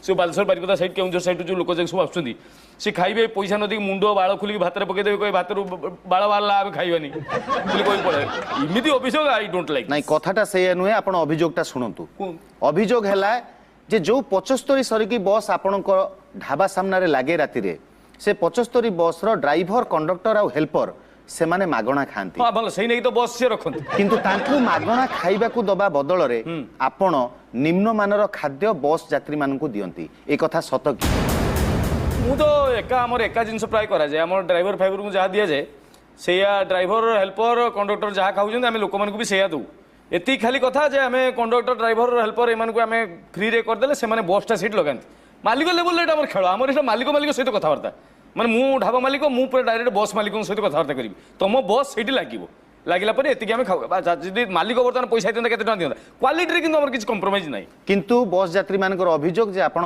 से Baleshwar Baripada side Keonjhar side जो लोक सब आसुँच सी खाइबे पैसा नदी मुंड बाड़ खोलिक भात पकईदेवे कहे भात बाड़ बाहर आम खाइबानी कही पड़े इमिति अभियोग आई डोंट लाइक नहीं कथाटा से नुहे आपण अभियोगटा शुणु अभियोग है जे जो 75 सरिकी बस आपण ढाबा सामने लगे राति रे से 75 बस रो ड्राइवर कंडक्टर और हेल्पर से माने मागणा खाती हाँ भल से नहीं तो बस से रखते किंतु तांकु मागणा खाइबा को दबा बदल रे आपण निम्न मानर खाद्य बस यात्री मानकु दियंती ए कथा सत कि मु तो एका आमर एका जिनस प्राय करा जाए आम ड्राइवर फाइवर को जहाँ दि जाए से ड्राइवर हेल्पर कंडक्टर जहाँ खाऊँ आम लोक मानक भी से दू एति खाली कथा जे आम कंडक्टर ड्राइवर हेल्पर एम आम फ्री रे करदे से बसटा सीट लगाती मालिक लेवल एटा खेल आमर एटा मालिक मालिक सहित कथबार्ता माने मु ढाबा मालिक मु पूरा डायरेक्ट बस मालिक सहित कथबार्ता करी तुम बस से लगे लगे एति आम खाऊ मालिक बर्तमान पैसा दिंता के दिंता क्वालिटी किसी कंप्रोमाइज ना किंतु बस यात्री मानकर अभियोग जे आपण